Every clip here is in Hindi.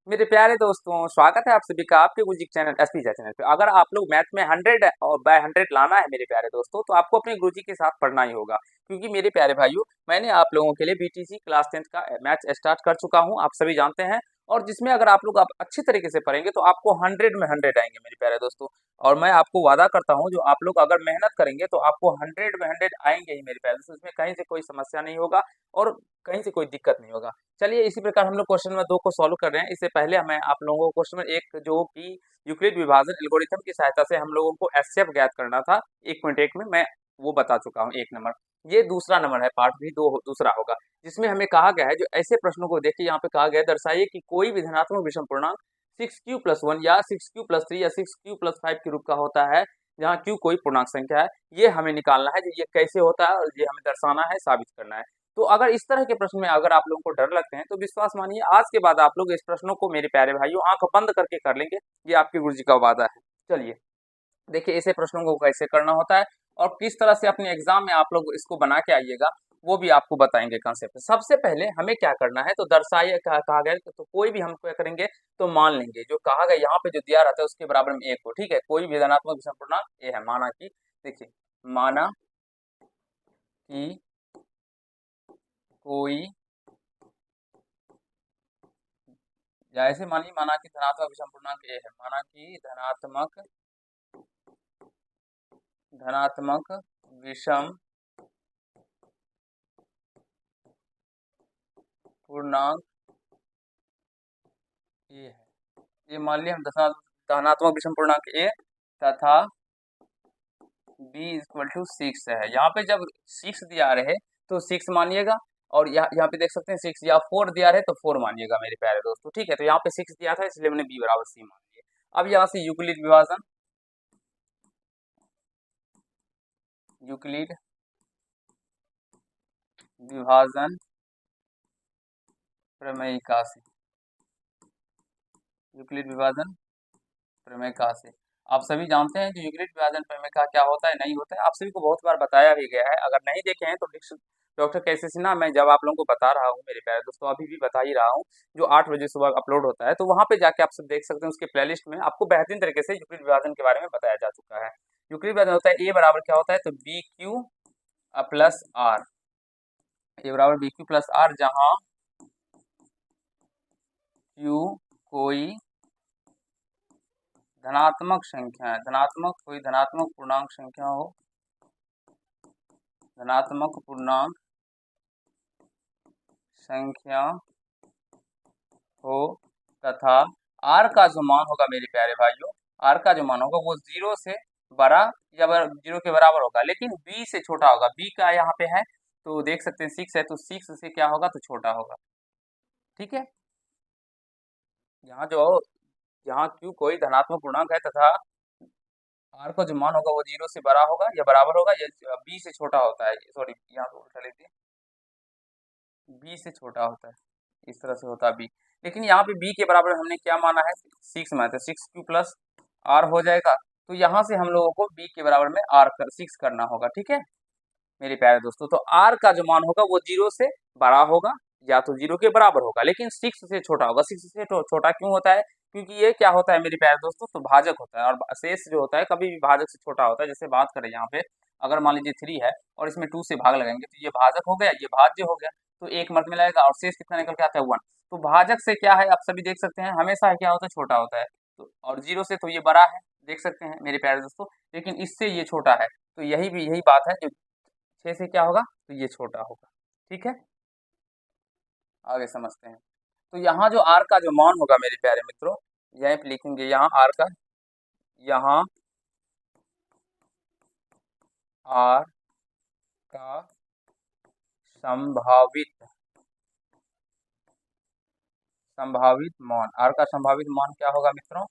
मेरे प्यारे दोस्तों, स्वागत है आप सभी का आपके गुरुजी के चैनल एसपी चैनल पे। अगर आप लोग मैथ में 100 और बाय 100 लाना है मेरे प्यारे दोस्तों, तो आपको अपने गुरुजी के साथ पढ़ना ही होगा। क्योंकि मेरे प्यारे भाइयों, मैंने आप लोगों के लिए बीटीसी क्लास 10th का मैथ स्टार्ट कर चुका हूं, आप सभी जानते हैं। और जिसमें अगर आप लोग अच्छी तरीके से पढ़ेंगे तो आपको 100 में 100 आएंगे मेरे प्यारे दोस्तों। और मैं आपको वादा करता हूँ, जो आप लोग अगर मेहनत करेंगे तो आपको 100 में 100 आएंगे ही मेरे प्यारे दोस्तों। इसमें कहीं से कोई समस्या नहीं होगा और कहीं से कोई दिक्कत नहीं होगा। चलिए इसी प्रकार हम लोग क्वेश्चन नंबर 2 को सॉल्व कर रहे हैं। इससे पहले मैं आप लोगों को क्वेश्चन नंबर 1 जो कि यूक्लिड विभाजन एल्गोरिथम की सहायता से हम लोगों को एचसीएफ ज्ञात करना था 1.1 में, मैं वो बता चुका हूँ 1 नंबर। ये दूसरा नंबर है, पार्ट भी दूसरा होगा, जिसमें हमें कहा गया है, जो ऐसे प्रश्नों को देखिए यहाँ पे कहा गया है, दर्शाइए कि कोई भी धनात्मक विषम पूर्णांक 6q+1 या 6q+3 या 6q+5 के रूप का होता है, जहाँ q कोई पूर्णांक संख्या है। ये हमें निकालना है, ये कैसे होता है और ये हमें दर्शाना है, साबित करना है। तो अगर इस तरह के प्रश्न में अगर आप लोगों को डर लगते हैं तो विश्वास मानिए, आज के बाद आप लोग इस प्रश्नों को मेरे प्यारे भाइयों आंख बंद करके कर लेंगे। ये आपके गुरुजी का वादा है। चलिए देखिए ऐसे प्रश्नों को कैसे करना होता है और किस तरह से अपने एग्जाम में आप लोग इसको बना के आइएगा, वो भी आपको बताएंगे कंसेप्ट। सबसे पहले हमें क्या करना है, तो दर्शाइए कहा गया, तो कोई भी हम क्या करेंगे, तो मान लेंगे जो कहा गया यहाँ पे जो दिया रहता है उसके बराबर में एक हो। ठीक है, कोई भी धनात्मक विषम पूर्णांक ए है, माना कि देखिए, माना कि कोई, या ऐसे मानिए, माना कि धनात्मक विषम पूर्णांक ए है, माना कि धनात्मक विषम पूर्णांक ए है। ये मान लिया हम धनात्मक विषम पूर्णांक ए तथा b इक्वल टू 6 है। यहाँ पे जब 6 दिया रहे तो 6 मानिएगा, और यहाँ पे देख सकते हैं 6, या 4 दिया रहे तो 4 मानिएगा मेरे प्यारे दोस्तों। ठीक है, तो यहाँ पे 6 दिया था इसलिए मैंने b बराबर c मान लिया। अब यहाँ से यूक्लिड विभाजन प्रमेयिका से, यूक्लिड विभाजन प्रमेयिका से आप सभी जानते हैं कि यूक्लिड विभाजन प्रमेयिका क्या होता है, नहीं होता है, आप सभी को बहुत बार बताया भी गया है। अगर नहीं देखे हैं तो डॉक्टर कैसे सिन्हा, मैं जब आप लोगों को बता रहा हूँ मेरे प्यारे दोस्तों, अभी भी बता ही रहा हूँ, जो 8 बजे सुबह अपलोड होता है, तो वहाँ पे जाके आप सब देख सकते हैं। उसके प्लेलिस्ट में आपको बेहतरीन तरीके से यूक्लिड विभाजन के बारे में बताया जा चुका है। यूक्लिड विभाजन होता है ए बराबर क्या होता है, तो बी क्यू प्लस आर, ए बराबर बी क्यू प्लस आर, जहाँ क्यू कोई धनात्मक संख्या है, कोई धनात्मक पूर्णांक संख्या हो, धनात्मक पूर्णांक संख्या हो, तथा आर का जो मान होगा मेरे प्यारे भाइयों, आर का जो मान होगा वो 0 से बड़ा या 0 के बराबर होगा, लेकिन बी से छोटा होगा। बी का यहाँ पे है तो देख सकते हैं 6 है, तो 6 से क्या होगा, तो छोटा होगा। ठीक है, यहाँ क्यू कोई धनात्मक पूर्णांक है तथा आर का जो मान होगा वो 0 से बड़ा होगा या बराबर होगा, या बी से छोटा होता है, सॉरी यहाँ पे उल्टा लिख दिया, बी से छोटा होता है, इस तरह से होता है बी। लेकिन यहाँ पे बी के बराबर हमने क्या माना है, 6 माना, तो 6q प्लस आर हो जाएगा। तो यहाँ से हम लोगों को बी के बराबर में R6 करना होगा। ठीक है मेरे प्यारे दोस्तों, तो आर का जो मान होगा वो 0 से बड़ा होगा या तो 0 के बराबर होगा, लेकिन 6 से छोटा होगा। 6 से छोटा क्यों होता है, क्योंकि ये क्या होता है मेरे प्यारे दोस्तों, तो भाजक होता है, और शेष जो होता है कभी भी भाजक से छोटा होता है। जैसे बात करें यहाँ पे, अगर मान लीजिए 3 है और इसमें 2 से भाग लगाएंगे तो ये भाजक हो गया, ये भाज्य हो गया, तो एक मत में लगेगा और शेष कितना निकल के आता है 1। तो भाजक से क्या है, आप सभी देख सकते हैं, हमेशा क्या होता है, छोटा होता है। तो और 0 से तो ये बड़ा है, देख सकते हैं मेरे प्यारे दोस्तों, लेकिन इससे ये छोटा है। तो यही बात है, जो 6 से क्या होगा, तो ये छोटा होगा। ठीक है, आगे समझते हैं। तो यहाँ जो आर का जो मान होगा मेरे प्यारे मित्रों, यहीं पे लिखेंगे, यहाँ आर का, यहाँ आर का संभावित मान, आर का संभावित मान क्या होगा मित्रों,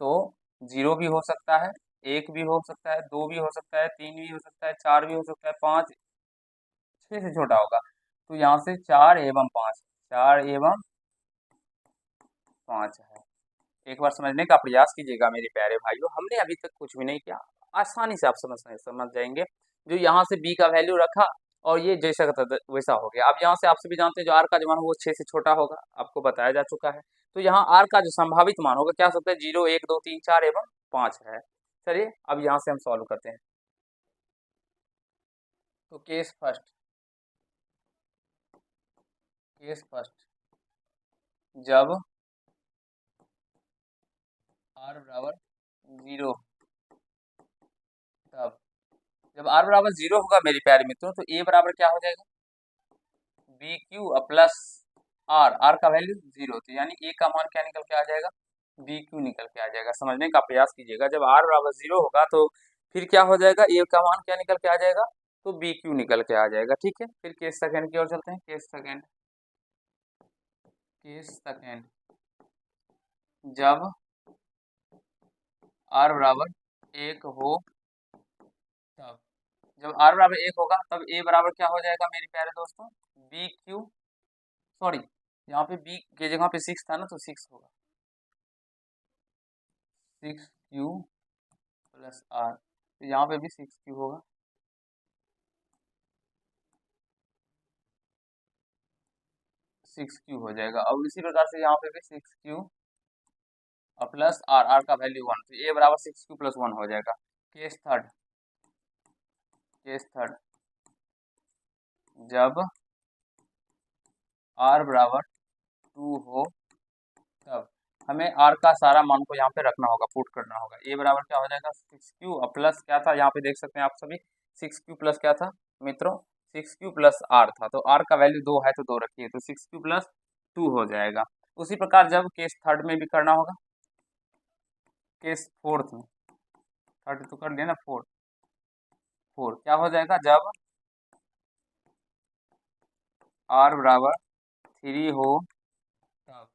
तो 0 भी हो सकता है, 1 भी हो सकता है, 2 भी हो सकता है, 3 भी हो सकता है, 4 भी हो सकता है, 5, 6 से छोटा होगा। तो यहाँ से 4 एवं 5, 4 एवं 5 है। एक बार समझने का प्रयास कीजिएगा मेरे प्यारे भाइयों, हमने अभी तक कुछ भी नहीं किया, आसानी से आप समझ जाएंगे। जो यहाँ से b का वैल्यू रखा और ये जैसा का वैसा हो गया। अब यहाँ से आप सभी जानते हैं जो r का जो मान वो 6 से छोटा होगा, आपको बताया जा चुका है। तो यहाँ आर का जो संभावित मान होगा क्या हो सकता है, 0, 1, 2, 3, 4 एवं 5 है। चलिए अब यहाँ से हम सॉल्व करते हैं। तो केस फर्स्ट जब आर बराबर 0, तब जब आर बराबर 0 होगा मेरे प्यारे मित्रों, तो ए बराबर क्या हो जाएगा, बी क्यू प्लस आर का वैल्यू 0, तो यानी ए का मान क्या निकल के आ जाएगा, बी क्यू निकल के आ जाएगा। समझने का प्रयास कीजिएगा, जब आर बराबर 0 होगा तो फिर क्या हो जाएगा, ए का मान क्या निकल के आ जाएगा, तो बी क्यू निकल के आ जाएगा। ठीक है, फिर केस सेकंड की ओर चलते हैं। केस सेकंड जब आर बराबर 1 हो, तब जब आर बराबर 1 होगा तब ए बराबर क्या हो जाएगा मेरे प्यारे दोस्तों, बी क्यू, सॉरी यहाँ पे बी के जगह पे 6 था ना, तो 6 होगा, 6 क्यू प्लस आर, तो यहाँ पे भी 6 क्यू होगा, 6 क्यू हो जाएगा। और इसी प्रकार से यहाँ पे भी 6 क्यू और प्लस आर का वैल्यू 1, तो ए बराबर 6 क्यू प्लस 1 हो जाएगा। केस थर्ड जब आर बराबर 2 हो, तब हमें आर का सारा मान को यहाँ पे रखना होगा, पुट करना होगा। ए बराबर क्या हो जाएगा, 6 क्यू और प्लस क्या था, यहाँ पे देख सकते हैं आप सभी, 6 क्यू प्लस क्या था मित्रों, 6 क्यू प्लस आर था, तो आर का वैल्यू 2 है तो 2 रखिए, तो 6 क्यू प्लस 2 हो जाएगा। उसी प्रकार जब केस थर्ड में भी करना होगा, केस फोर्थ में, थर्ड तो कर दिया ना, फोर्थ क्या हो जाएगा, जब आर बराबर 3 हो, तब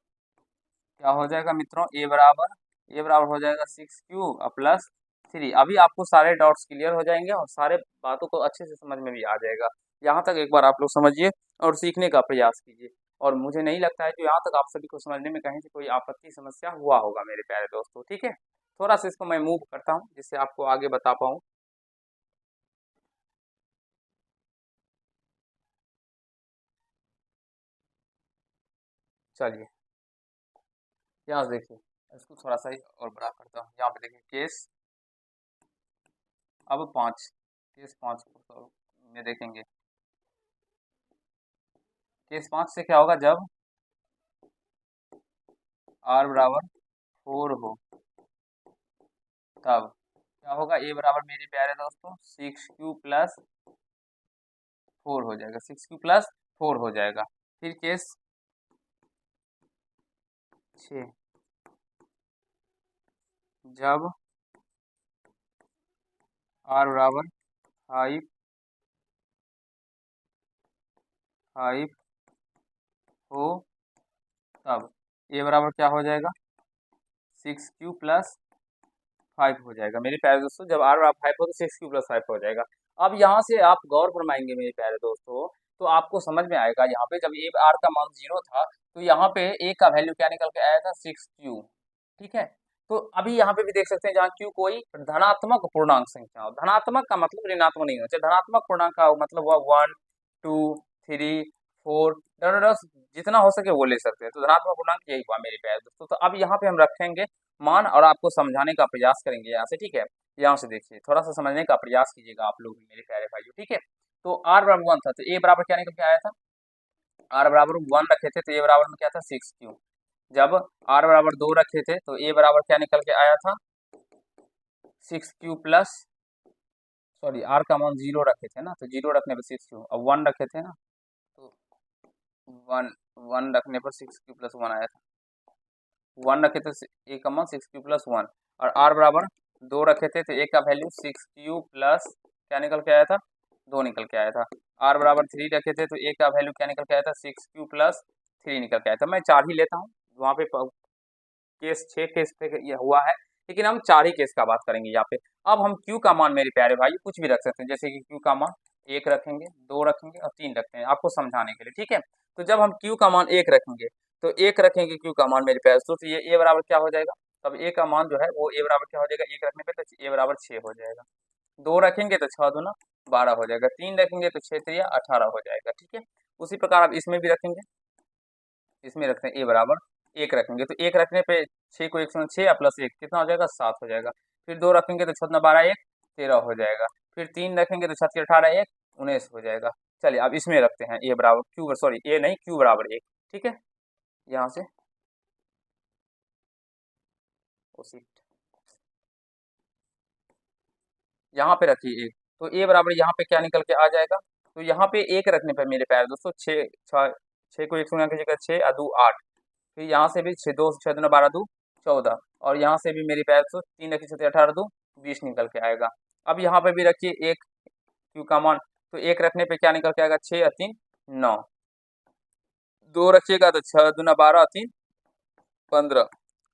क्या हो जाएगा मित्रों, ए बराबर हो जाएगा 6 क्यू प्लस 3। अभी आपको सारे डाउट्स क्लियर हो जाएंगे और सारे बातों को अच्छे से समझ में भी आ जाएगा। यहाँ तक एक बार आप लोग समझिए और सीखने का प्रयास कीजिए, और मुझे नहीं लगता है कि यहाँ तक आप सभी को समझने में कहीं से कोई आपत्ति समस्या हुआ होगा मेरे प्यारे दोस्तों। ठीक है, थोड़ा सा इसको मैं मूव करता हूँ जिससे आपको आगे बता पाऊँ। चलिए यहाँ से देखिए, इसको थोड़ा सा ही और बड़ा करता हूँ। यहाँ पे देखिए केस अब 5, केस 5 को में देखेंगे। केस 5 से क्या होगा, जब आर बराबर 4 हो, तब क्या होगा, ए बराबर मेरे प्यारे दोस्तों 6 क्यू प्लस 4 हो जाएगा, 6 क्यू प्लस 4 हो जाएगा। फिर केस 6 जब आर बराबर 5 हो, तब ए बराबर क्या हो जाएगा, 6 क्यू प्लस 5 हो जाएगा मेरे प्यारे दोस्तों। जब आर बराबर 5 हो तो 6 क्यू प्लस 5 हो जाएगा। अब यहाँ से आप गौर फरमाएंगे मेरे प्यारे दोस्तों, तो आपको समझ में आएगा, यहाँ पे जब ए आर का मान 0 था तो यहाँ पे ए का वैल्यू क्या निकल के आया था, 6 क्यू। ठीक है, तो अभी यहाँ पे भी देख सकते हैं, जहाँ क्यू कोई धनात्मक पूर्णांक संख्या हो, धनात्मक का मतलब ऋणात्मक नहीं होना चाहिए, धनात्मक पूर्णांक का मतलब हुआ 1, 2, 3, 4, जितना हो सके वो ले सकते हैं। तो धनात्मक पूर्णांक यही हुआ मेरे प्यारे दोस्तों। तो अब यहाँ पे हम रखेंगे मान और आपको समझाने का प्रयास करेंगे यहाँ से। ठीक है, यहाँ से देखिए, थोड़ा सा समझने का प्रयास कीजिएगा आप लोग भी मेरे प्यारे भाइयों। ठीक है, तो आर बराबर 1 था तो ए बराबर क्या निकल के आया था, आर बराबर 1 रखे थे तो ए बराबर में क्या था, 6 क्यू। जब आर बराबर 2 रखे थे तो ए बराबर क्या निकल के आया था, 6 क्यू प्लस, सॉरी आर का मान 0 रखे थे ना, तो 0 रखने पर 6 क्यू, अब 1 रखे थे ना, तो 1 रखने पर 6 क्यू प्लस 1 आया था, 1 रखे थे ए का मान 6 क्यू प्लस 1, और आर बराबर 2 रखे थे तो ए का वैल्यू 6 क्यू प्लस क्या निकल के आया था, 2 निकल के आया था। आर बराबर 3 रखे थे तो ए का वैल्यू क्या निकल के आया था, 6 क्यू प्लस 3 निकल के आया था। मैं 4 ही लेता हूँ, वहाँ पे केस 6 केस पे ये हुआ है, लेकिन हम 4 ही केस का बात करेंगे यहाँ पे। अब हम क्यू का मान मेरे प्यारे भाई कुछ भी रख सकते हैं, जैसे कि क्यू का मान 1 रखेंगे, 2 रखेंगे और 3 रखते हैं आपको समझाने के लिए। ठीक है, तो जब हम क्यू का मान 1 रखेंगे तो 1 रखेंगे क्यू का मान मेरे प्यारे दोस्तों, तो ये ए बराबर क्या हो जाएगा, तब ए का मान जो है वो ए बराबर क्या हो जाएगा, 1 रखने पे तो ए बराबर 6 हो जाएगा, 2 रखेंगे तो 6 दूना 12 हो जाएगा, 3 रखेंगे तो 6 3 18 हो जाएगा। ठीक है, उसी प्रकार अब इसमें भी रखेंगे, इसमें रखते हैं ए बराबर एक रखेंगे तो एक रखने पे 6 को 1 से 6 प्लस 1 कितना हो जाएगा 7 हो जाएगा। फिर 2 रखेंगे तो 6 दूना 12 1 13 हो जाएगा। फिर 3 रखेंगे तो 7 18 1 19 हो जाएगा। चलिए अब इसमें रखते हैं ए बराबर क्यू, सॉरी ए नहीं क्यू बराबर 1, ठीक है। यहाँ से यहाँ पे रखिए 1, तो ए बराबर यहाँ पे क्या निकल के आ जाएगा, तो यहाँ पे 1 रखने पर मेरे प्यारे दोस्तों 6 को 1 से गुणा कीजिएगा 6 और 2 8, फिर यहाँ से भी 6 2 6 दूना 12 2 14, और यहाँ से भी मेरे प्यारे दोस्तों 3 रखिए 7 18 2 20 निकल के आएगा। अब यहाँ पे भी रखिए 1 क्यू का मान, तो 1 रखने पे क्या निकल के आएगा 6 और 3 9, 2 रखिएगा तो 6 दूना 12 और 3 15,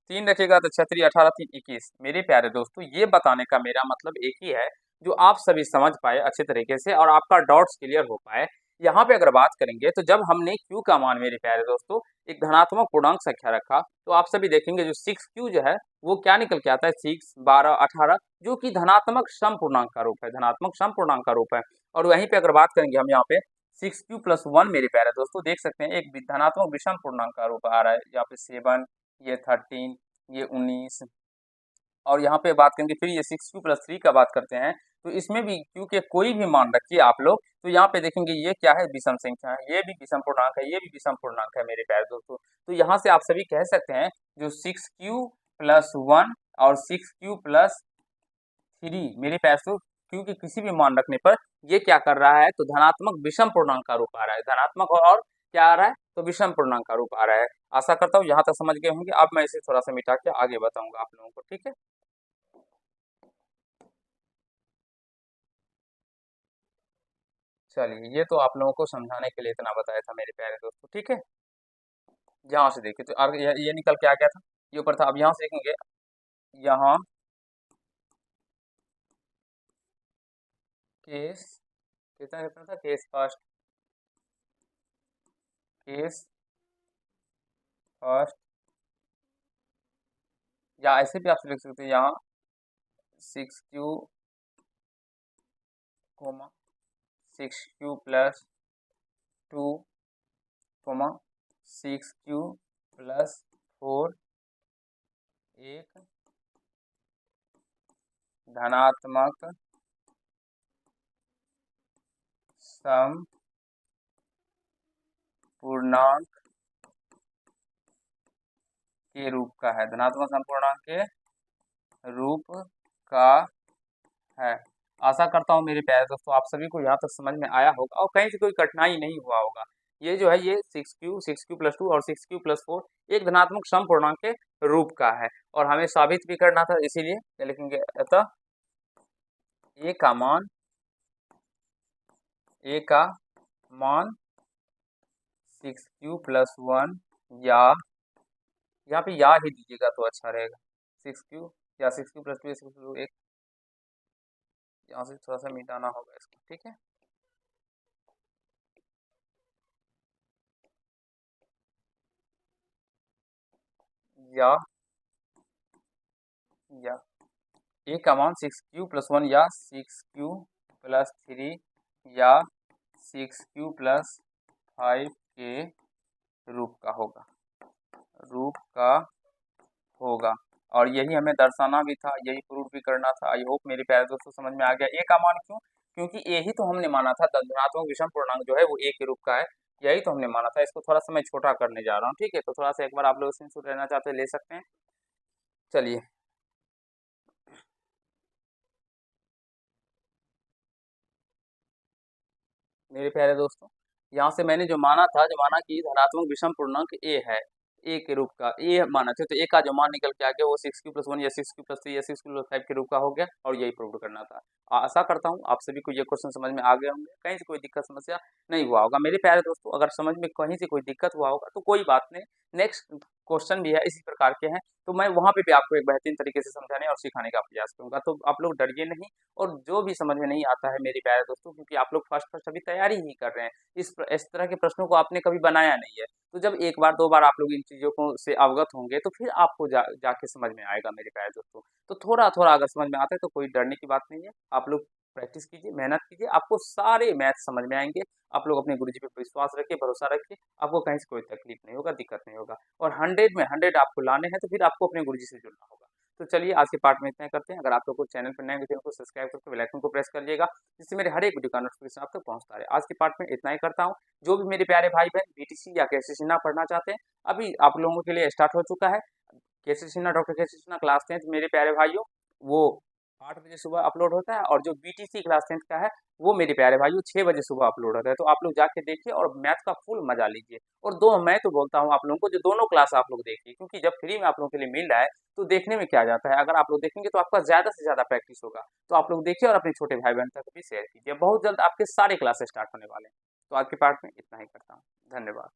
3 रखिएगा तो 6 3 18 3 21। मेरे प्यारे दोस्तों ये बताने का मेरा मतलब एक ही है, जो आप सभी समझ पाए अच्छे तरीके से और आपका डाउट्स क्लियर हो पाए। यहाँ पे अगर बात करेंगे तो जब हमने q का मान मेरे प्यारे दोस्तों एक धनात्मक पूर्णांक संख्या रखा, तो आप सभी देखेंगे जो 6q जो है वो क्या निकल के आता है 6 12 18, जो कि धनात्मक सम पूर्णांक का रूप है, धनात्मक सम पूर्णांक का रूप है। और वहीं पे अगर बात करेंगे हम यहाँ पे 6q + 1 मेरे प्यारे दोस्तों देख सकते हैं एक धनात्मक विषम पूर्णांक का रूप आ रहा है, यहाँ पे 7 ये 13 ये 19, और यहाँ पे बात करेंगे फिर ये 6q + 3 का बात करते हैं, तो इसमें भी q के कोई भी मान रखिए आप लोग, तो यहाँ पे देखेंगे ये क्या है विषम संख्या है, ये भी विषम पूर्णांक है, ये भी विषम पूर्णांक है मेरे प्यारे दोस्तों। तो यहाँ से आप सभी कह सकते हैं जो 6q + 1 और 6q + 3 मेरे प्यारे दोस्तों q के किसी भी मान रखने पर ये क्या कर रहा है, तो धनात्मक विषम पूर्णांक का रूप आ रहा है, धनात्मक और क्या आ रहा है, तो विषम पूर्णांक का रूप आ रहा है। आशा करता हूँ यहाँ तक समझ गए होंगे। अब मैं इसे थोड़ा सा मिटा के आगे बताऊंगा आप लोगों को, ठीक है। चलिए ये तो आप लोगों को समझाने के लिए इतना बताया था मेरे प्यारे दोस्तों, ठीक है। यहाँ से देखिए तो आगे ये निकल के आ गया था, ये ऊपर था। अब यहाँ से देखेंगे यहाँ केस कितना कितना था, केस फर्स्ट, केस फर्स्ट, या ऐसे भी आप लिख सकते हैं यहाँ 6q, 6q + 2, 6q + 4 एक धनात्मक सम पूर्णांक के रूप का है, धनात्मक सम पूर्णांक के रूप का है। आशा करता हूँ मेरे प्यारे दोस्तों आप सभी को यहाँ तक समझ में आया होगा और कहीं से कोई कठिनाई नहीं हुआ होगा। ये जो है ये 6q + 2 और 6q + 4 एक धनात्मक सम पूर्णांक के रूप का है, और हमें साबित भी करना था, इसीलिए क्या लिखेंगे, अतः ए का मान, ए का मान 6q + 1 या यहाँ पे या ही दीजिएगा तो अच्छा रहेगा, 6q या 6q + 2 या 6q एक, यहाँ से थोड़ा सा मिटाना होगा इसको, ठीक है। या ए का मान 6q + 1 या 6q + 3 या 6q + 5 के रूप का होगा, रूप का होगा। और यही हमें दर्शाना भी था, यही प्रूव भी करना था। आई होप मेरे प्यारे दोस्तों समझ में आ गया। ए का मान क्यों, क्योंकि ए ही तो हमने माना था, धनात्मक विषम पूर्णांक जो है वो ए के रूप का है, यही तो हमने माना था। इसको थोड़ा सा मैं छोटा करने जा रहा हूँ, ठीक है। तो थोड़ा सा एक बार आप लोग स्क्रीनशॉट लेना चाहते हैं ले सकते हैं। चलिए मेरे प्यारे दोस्तों, यहाँ से मैंने जो माना था, जो माना कि धनात्मक विषम पूर्णांक ए है, ए के रूप का ए माना था, तो ए का जो मान निकल के आ गया वो 6q + 1 या 6q + 3 या 6q + 5 के रूप का हो गया, और यही प्रूव करना था। आशा करता हूँ आप सभी को ये क्वेश्चन समझ में आ गए होंगे, कहीं से कोई दिक्कत समस्या नहीं हुआ होगा। मेरे प्यारे दोस्तों अगर समझ में कहीं से कोई दिक्कत हुआ होगा तो कोई बात नहीं, नेक्स्ट क्वेश्चन भी है इसी प्रकार के हैं, तो मैं वहाँ पे भी आपको एक बेहतरीन तरीके से समझाने और सिखाने का प्रयास करूंगा। तो आप लोग डरिए नहीं, और जो भी समझ में नहीं आता है मेरे प्यारे दोस्तों, क्योंकि आप लोग फर्स्ट फर्स्ट अभी तैयारी ही कर रहे हैं, इस तरह के प्रश्नों को आपने कभी बनाया नहीं है, तो जब एक बार दो बार आप लोग इन चीज़ों को से अवगत होंगे तो फिर आपको जाके समझ में आएगा मेरे प्यारे दोस्तों। तो थोड़ा थोड़ा अगर समझ में आता है तो कोई डरने की बात नहीं है, आप लोग प्रैक्टिस कीजिए, मेहनत कीजिए, आपको सारे मैथ समझ में आएँगे। आप लोग अपने गुरुजी पे विश्वास रखिए, भरोसा रखिए, आपको कहीं से कोई तकलीफ नहीं होगा, दिक्कत नहीं होगा और 100 में 100 आपको लाने हैं, तो फिर आपको अपने गुरुजी से जुड़ना होगा। तो चलिए आज के पार्ट में इतना ही करते हैं। अगर आप लोग को चैनल पर नए हैं, तो चैनल को सब्सक्राइब करके बेल आइकन को प्रेस कर लीजिएगा, जिससे मेरे हर एक वीडियो का नोटिफिकेशन आप तक पहुँचता रहे। आज के पार्ट में इतना ही करता हूँ। जो भी मेरे प्यारे भाई-बहन बीटीसी या केसी सिन्हा पढ़ना चाहते हैं, अभी आप लोगों के लिए स्टार्ट हो चुका है। केसी सिन्हा, डॉक्टर केसी सिन्हा क्लास 10th मेरे प्यारे भाइयों, वो 8 बजे सुबह अपलोड होता है और जो बीटीसी क्लास 10th का है, वो मेरे प्यारे भाइयों 6 बजे सुबह अपलोड होता है। तो आप लोग जाके देखिए और मैथ का फुल मज़ा लीजिए। और दो मैं तो बोलता हूँ आप लोगों को, जो दोनों क्लास आप लोग देखिए, क्योंकि जब फ्री में आप लोगों के लिए मिल रहा है, तो देखने में क्या जाता है। अगर आप लोग देखेंगे तो आपका ज़्यादा से ज़्यादा प्रैक्टिस होगा। तो आप लोग देखिए और अपने छोटे भाई-बहन तक भी शेयर कीजिए। बहुत जल्द आपके सारे क्लासेस स्टार्ट होने वाले हैं। तो आज के पार्ट में इतना ही करता हूँ। धन्यवाद।